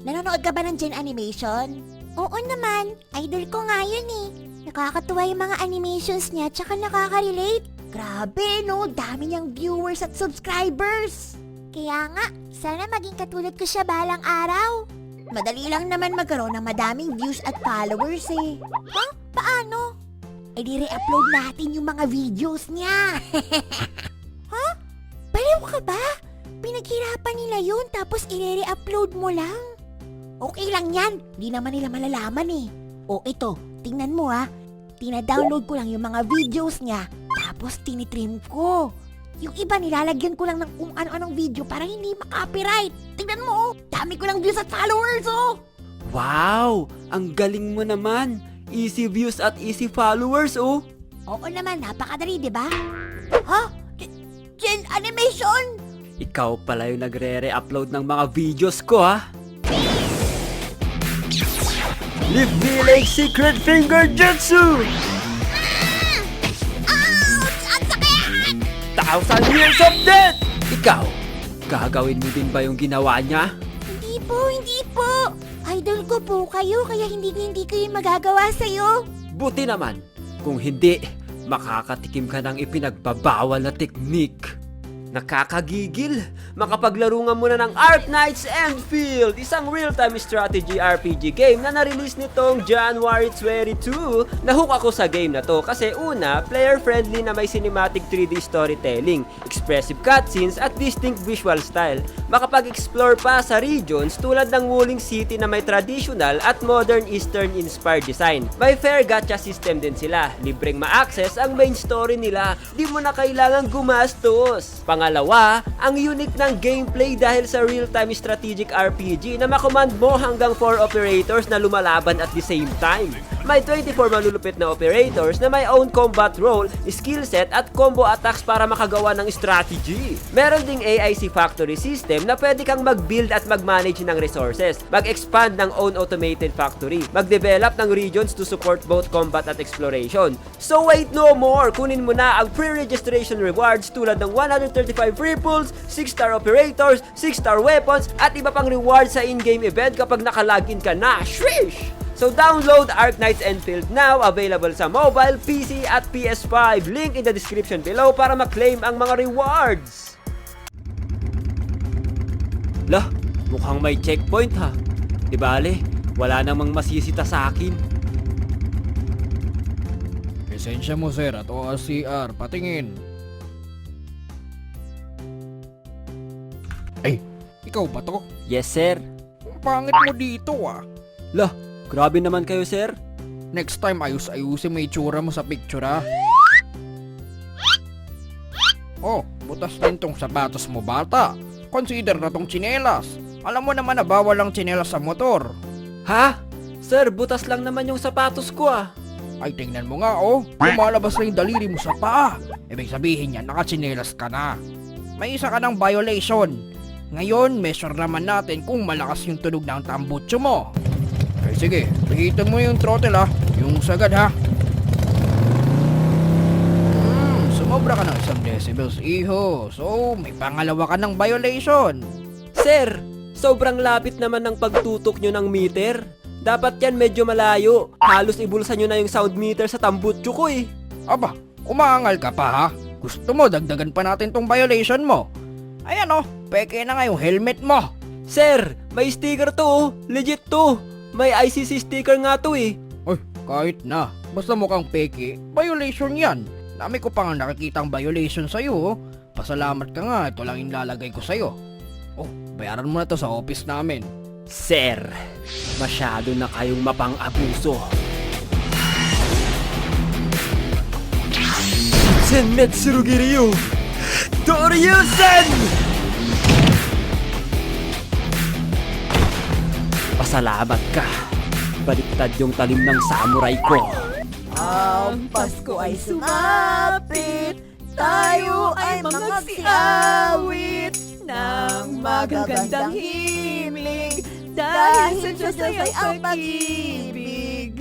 nanonood ka ba ng Gen Animation? Oo naman, idol ko nga yun eh. Nakakatuwa yung mga animations niya tsaka nakaka-relate. Grabe no, dami niyang viewers at subscribers. Kaya nga, sana maging katulad ko siya balang araw. Madali lang naman magkaroon ng madaming views at followers eh. Ha? Paano? E di re-upload natin yung mga videos niya. Ha? Baliw ka ba? Pinaghirapan nila yun tapos i-re-upload mo lang. Okay lang yan, di naman nila malalaman eh. O ito, tingnan mo ha. Tina-download ko lang yung mga videos niya tapos tinitrim ko. Yung iba nilalagyan ko lang ng kung ano-anong video para hindi makopyright. Tingnan mo oh, dami ko lang views at followers oh. Wow! Ang galing mo naman! Easy views at easy followers, oh! Oo naman, napakadali, di ba? Ha? Gen Animation? Ikaw pala yung nagre-re-upload ng mga videos ko, ha? Live Village Secret Finger Jutsu! Ouch! Ang sakit! 1,000 years of death! Ikaw, gagawin mo din ba yung ginawa niya? Hindi po. Idol ko po kayo, kaya hindi ko yung magagawa sa'yo. Buti naman, kung hindi, makakatikim ka ng ipinagbabawal na teknik. Nakakagigil! Makapaglaro nga muna ng Arknights Endfield, isang real-time strategy RPG game na na-release nitong January 22. Nahook ako sa game na to kasi una, player-friendly na may cinematic 3D storytelling, expressive cutscenes at distinct visual style. Makapag-explore pa sa regions tulad ng Wuling City na may traditional at modern Eastern-inspired design. May fair gacha system din sila, libreng ma-access ang main story nila, di mo na kailangang gumastos. Pangalawa, ang unique ng gameplay dahil sa real-time strategic RPG na makommand mo hanggang 4 operators na lumalaban at the same time. May 24 malulupit na operators na may own combat role, skill set at combo attacks para makagawa ng strategy. Meron ding AIC factory system na pwede kang mag-build at mag-manage ng resources, mag-expand ng own automated factory, mag-develop ng regions to support both combat at exploration. So wait no more! Kunin mo na ang pre-registration rewards tulad ng 135 free pulls, 6-star operators, 6-star weapons, at iba pang rewards sa in-game event kapag nakalagin ka na. Shrish! So download Arknights Endfield now, available sa mobile, PC at PS5. Link in the description below para ma-claim ang mga rewards. Lah, mukhang may checkpoint ha. Di bale, wala namang masisita sa akin. Lisensya mo sir at ORCR, patingin. Ay, ikaw ba to? Yes sir. Ang pangit mo dito ah. Lah, grabe naman kayo sir. Next time ayus-ayusin mo itsura mo sa picture ah. Oh, butas din tong sapatos mo bata. Consider na tong tsinelas. Alam mo naman na bawal ang tsinelas sa motor. Ha? Sir, butas lang naman yung sapatos ko ah. Ay tingnan mo nga oh, lumalabas na yung daliri mo sa paa. Ibig sabihin yan, nakatsinelas ka na. May isa ka ng violation. Ngayon, measure naman natin kung malakas yung tunog ng tambutso mo. Okay, sige, pigitan mo yung throttle ha, yung sagad ha. Sumobra ka ng 1 decibels iho, so may pangalawa ka ng violation. Sir, sobrang lapit naman ng pagtutok nyo ng meter. Dapat yan medyo malayo. Halos ibulsa nyo na yung sound meter sa tambutso ko eh. Aba, umaangal ka pa ha? Gusto mo dagdagan pa natin tong violation mo? Ayan oh, peke na nga yung helmet mo. Sir, may sticker to oh. Legit to. May ICC sticker nga to eh. Ay, kahit na. Basta mukhang peke, violation yan. Dami ko pa nga nakikitang violation sa'yo oh. Pasalamat ka nga, ito lang yung lalagay ko sa'yo. Oh, bayaran mo na to sa office namin. Sir, masyado na kayong mapang-abuso. Senmetsu Giryu Toryusen! Pasalamat ka. Baliktad yung talim ng samurai ko. Ang Pasko ay sumapit, tayo ay magsiawit ng magagandang himlig dahil sa Diyos ay ang pag-ibig.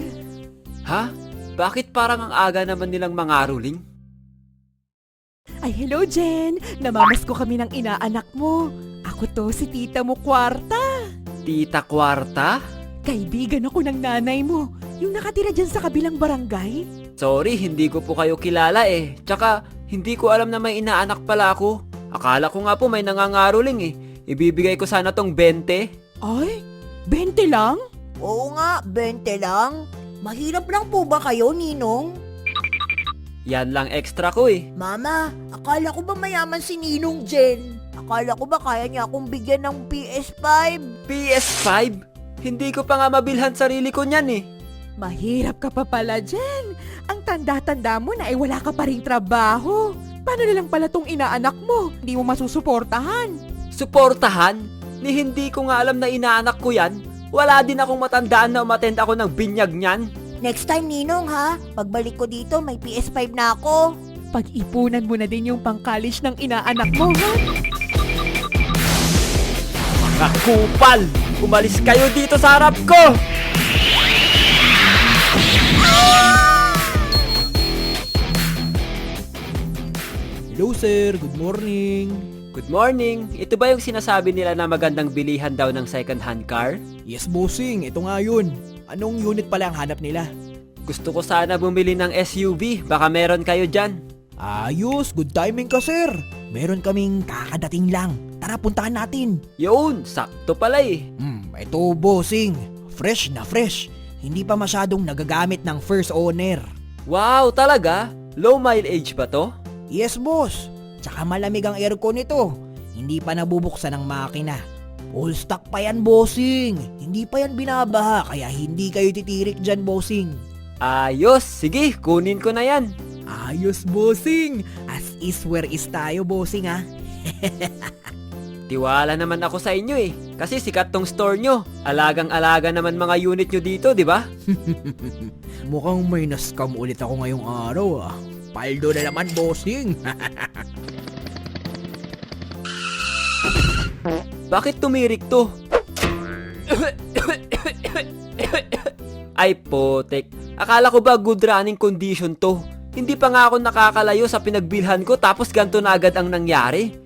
Ha? Bakit parang ang aga naman nilang mangaruling? Ay, hello Jen! Namamasko kami ng inaanak mo. Ako to, si tita mo kwarta. Tita Kwarta? Kaibigan ako ng nanay mo. Yung nakatira dyan sa kabilang barangay. Sorry, hindi ko po kayo kilala eh. Tsaka, hindi ko alam na may inaanak pala ako. Akala ko nga po may nangangaroling eh. Ibibigay ko sana tong 20. Ay, 20 lang? Oo nga, 20 lang. Mahirap lang po ba kayo, Ninong? Yan lang extra ko eh. Mama, akala ko ba mayaman si Ninong Jen? Akala ko ba kaya niya akong bigyan ng PS5? PS5? Hindi ko pa nga mabilhan sarili ko niyan eh. Mahirap ka pa pala dyan. Ang tanda-tanda mo na ay wala ka pa ring trabaho. Paano na lang pala tong inaanak mo? Hindi mo masusuportahan. Suportahan? Ni hindi ko nga alam na inaanak ko yan. Wala din akong matandaan na umatend ako ng binyag niyan. Next time, Ninong ha. Pagbalik ko dito, may PS5 na ako. Pag-ipunan mo na din yung pang-college ng inaanak mo, ha? Mga kupal! Umalis kayo dito sa harap ko! Hello sir, good morning. Good morning! Ito ba yung sinasabi nila na magandang bilihan daw ng second hand car? Yes bossing, ito nga yun. Anong unit pala ang hanap nila? Gusto ko sana bumili ng SUV. Baka meron kayo dyan. Ayos, good timing ka sir. Meron kaming kakadating lang. Tara puntahan natin. Yun! Sakto pala eh. Ito bossing. Fresh na fresh. Hindi pa masyadong nagagamit ng first owner. Wow! Talaga? Low mileage ba to? Yes boss. Tsaka malamig ang aircon nito. Hindi pa nabubuksan ang makina. Full stock pa yan bossing. Hindi pa yan binabaha kaya hindi kayo titirik dyan bossing. Ayos! Sige, kunin ko na yan. Ayos bossing. As is where is tayo bossing ha. Tiwala naman ako sa inyo eh. Kasi sikat tong store nyo. Alagang-alaga naman mga unit nyo dito, di ba? Mukhang may na-scam ulit ako ngayong araw ah. Paldo na naman bossing. Bakit tumirik to? Ay potek. Akala ko ba good running condition to? Hindi pa nga ako nakakalayo sa pinagbilhan ko tapos ganito na agad ang nangyari.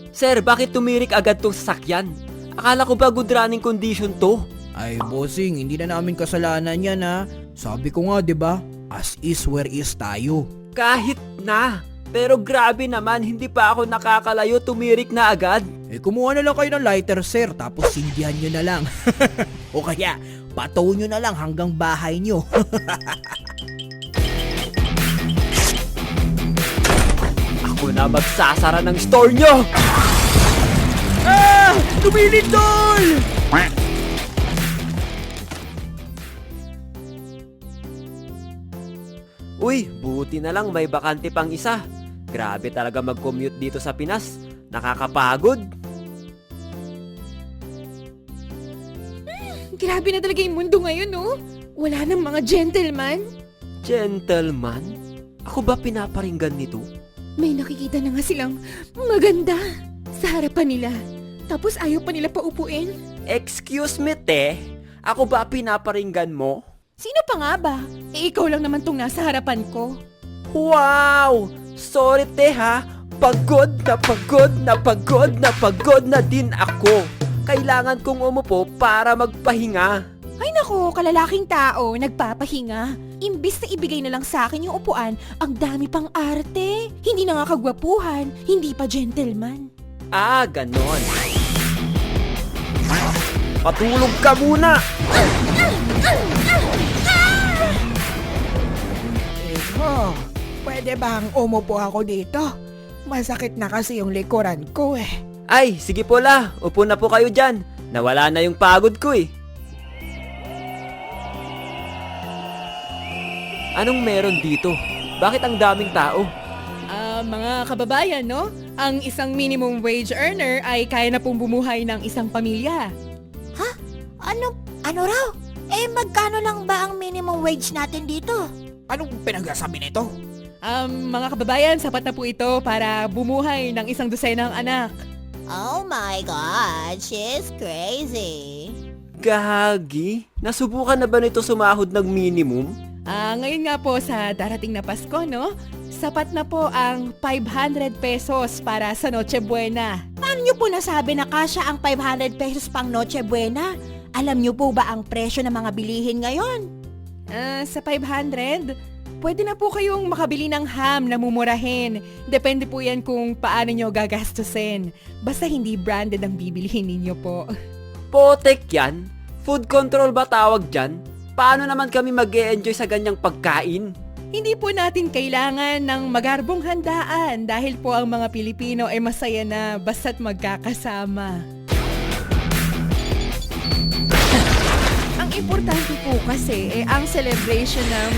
Sir, bakit tumirik agad tong sasakyan? Akala ko ba good running condition to? Ay bossing, hindi na namin kasalanan yan ha. Sabi ko nga 'di ba? As is where is tayo. Kahit na. Pero grabe naman, hindi pa ako nakakalayo, tumirik na agad. Kumuha na lang kayo ng lighter sir, tapos sindihan nyo na lang. O kaya, patow nyo na lang hanggang bahay nyo. Ako na magsasara ng store nyo! Ah! Lumilindol! Uy, buti na lang may bakante pang isa. Grabe talaga mag-commute dito sa Pinas. Nakakapagod. Grabe na talaga yung mundo ngayon, no? Wala nang mga gentleman. Gentleman? Ako ba pinaparinggan nito? May nakikita na nga silang maganda sa harapan nila. Tapos ayaw pa nila paupuin. Excuse me, te. Ako ba pinaparinggan mo? Sino pa nga ba? Ikaw lang naman tong nasa harapan ko. Wow! Sorry, te ha. Pagod na pagod na pagod na pagod na din ako. Kailangan kong umupo para magpahinga. Ay nako, kalalaking tao, nagpapahinga. Imbis na ibigay na lang sa akin yung upuan, ang dami pang arte. Hindi na nga kagwapuhan, hindi pa gentleman. Ah, ganon. Patulog ka muna! Pwede bang umupo ako dito? Masakit na kasi yung likuran ko eh. Ay, sige po la. Upo na po kayo dyan. Nawala na yung pagod ko eh. Anong meron dito? Bakit ang daming tao? Mga kababayan, no? Ang isang minimum wage earner ay kaya na pong bumuhay ng isang pamilya. Ano raw? Magkano lang ba ang minimum wage natin dito? Anong pinagsasabi nito? Mga kababayan, sapat na po ito para bumuhay ng isang dosenang anak. Oh my God, she's crazy. Gagi? Nasubukan na ba nito sumahod ng minimum? Ngayon nga po sa darating na Pasko, no? Sapat na po ang 500 pesos para sa Noche Buena. Paano nyo po nasabi na kasya ang 500 pesos pang Noche Buena? Alam nyo po ba ang presyo ng mga bilihin ngayon? Sa 500, pwede na po kayong makabili ng ham na mumurahin. Depende po yan kung paano nyo gagastusin. Basta hindi branded ang bibilihin ninyo po. Potek yan? Food control ba tawag dyan? Paano naman kami mag-e-enjoy sa ganyang pagkain? Hindi po natin kailangan ng magarbong handaan dahil po ang mga Pilipino ay masaya na basta't magkakasama. Ang importante po kasi ang celebration ng...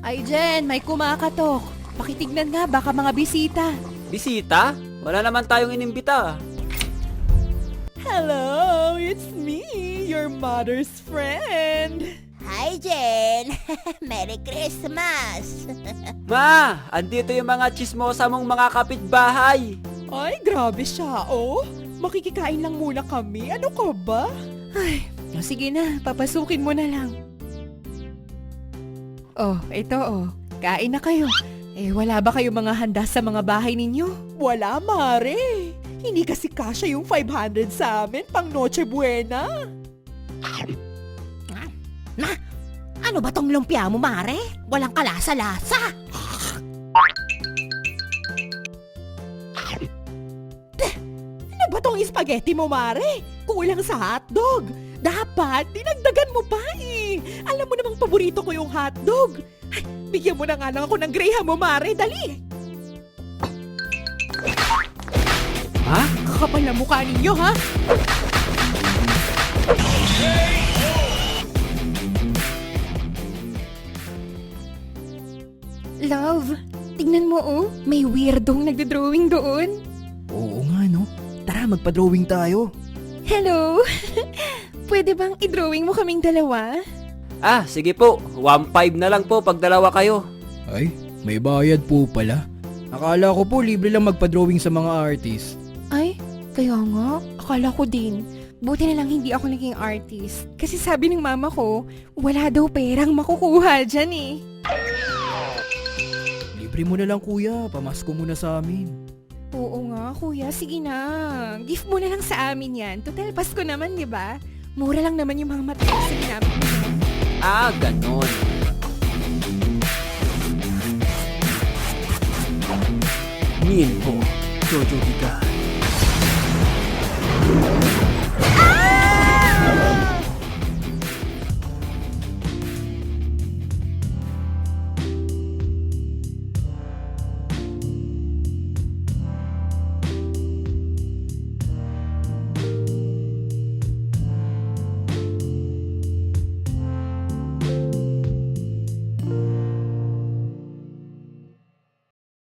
Ay Jen, may kumakatok. Pakitignan nga, baka mga bisita. Bisita? Wala naman tayong inimbita. Hello, it's me, your mother's friend. Hi, Jen! Merry Christmas! Ma, andito yung mga chismosa mong mga kapitbahay. Ay, grabe siya, oh. Makikikain lang muna kami. Ano ka ba? Ay, sige na, papasukin mo na lang. Oh, ito oh. Kain na kayo. Eh, wala ba kayo mga handa sa mga bahay ninyo? Wala, Mare. Hindi kasi kasya yung 500 sa amin pang Noche Buena. Ano ba tong lumpia mo, Mare? Walang kalasa-lasa! Ano ba tong spaghetti mo, Mare? Kulang sa hotdog. Dapat, dinagdagan mo pa eh. Alam mo namang paborito ko yung hotdog. Ay, bigyan mo na nga lang ako ng graham mo, Mare. Dali. Ha? Kakapal na mukha ninyo, ha? Love, tingnan mo oh. May weirdong nagdodrawing doon. Oo nga no. Tara, magpa-drawing tayo. Hello? Pwede bang i-drawing mo kaming dalawa? Ah, sige po. 1.5 na lang po pag dalawa kayo. Ay, may bayad po pala. Akala ko po libre lang magpa-drawing sa mga artist. Ay, kaya nga. Akala ko din. Buti na lang hindi ako naging artist. Kasi sabi ng mama ko, wala daw perang makukuha dyan eh. Libre mo na lang kuya, pamasko mo na sa amin. Oo nga, kuya. Sige na. Gift mo na lang sa amin yan. Total, Pasko naman, di ba? Mura lang naman yung mga materials na ginamit mo. Ah, ganon. Minho, Jojo Bigan.